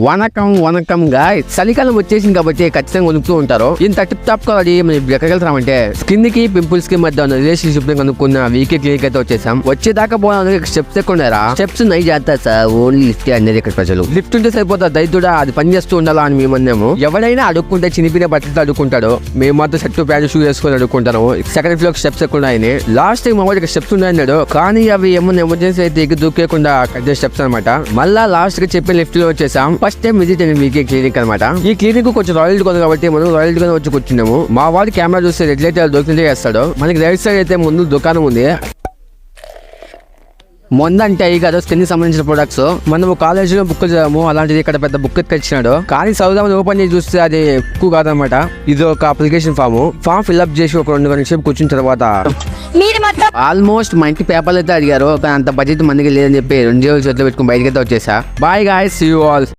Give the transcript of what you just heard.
వనకం guys, చలికాలం వచ్చేసింది కాబట్టి ఖచ్చితంగా వణుకుతూ ఉంటారు. ఇంత టిప్ టాప్ కావాలి మనం ఎక్కగలుగుతామంటే స్కిన్ కి పింపుల్స్ కి మధ్య ఉన్న రిలేషన్షిప్ ని కనుక్కున్న వీకే క్లినిక్ అయితే వచ్చేసాం. వచ్చేదాకా పోవడానికి స్టెప్స్ ఎక్కున్నారా? స్టెప్స్ నై చేస్తా సార్, ఓన్లీ లిఫ్ట్ అనేది ఇక్కడ ప్రజలు. లిఫ్ట్ ఉంటే సరిపోతా, దైతుడా అది పని చేస్తూ ఉండాలా అని మేమన్నాము. ఎవరైనా అడుక్కుంటే చినిపిన బట్టలతో అడుక్కుంటాడు, మేము మాత్రం షర్ట్ ప్యాంట్ షూ వేసుకొని అడుక్కుంటాను. సెకండ్ ఫ్లోర్ స్టెప్స్ ఎక్కున్నాయని లాస్ట్ టైం మా స్టెప్స్ ఉన్నాయన్నాడు, కానీ అవి ఏమన్నా ఎమర్జెన్సీ అయితే ఎక్కి దూకేకుండా కట్టే స్టెప్స్ అనమాట. మళ్ళా లాస్ట్ కి చెప్పి లిఫ్ట్ లో వచ్చేసాం. ఫస్ట్ టైం విజిట్ అయిన వీకే క్లినిక్ అనమాట. ఈ క్లినిక్ కొంచెం రాయల్ కొంది కాబట్టి మనం రాయల్ గా వచ్చి కూర్చున్నాము. మా వాడి కెమెరా చూస్తే రెడ్ లైట్ దొరికితే చేస్తాడు. మనకి రైట్ సైడ్ అయితే ముందు దుకాణం ఉంది. మొన్న అంటే అయ్యి కదా స్కిన్ కి సంబంధించిన ప్రొడక్ట్స్ మనం కాలేజీలో బుక్ చదివాము, అలాంటిది ఇక్కడ పెద్ద బుక్ ఎత్తిచ్చినాడు. కానీ చదువుదామని ఓపెన్ చేసి చూస్తే అది ఎక్కువ కాదనమాట. ఇది ఒక అప్లికేషన్ ఫామ్ ఫిల్అప్ చేసి ఒక 2 గంటల సేపు కూర్చున్న తర్వాత ఆల్మోస్ట్ మా ఇంటి పేపర్లు అయితే అడిగారు, కానీ అంత బడ్జెట్ మందికి లేదని చెప్పి 2 చేతులు పెట్టుకుని బయటకి అయితే వచ్చేసా. Bye guys, see you all.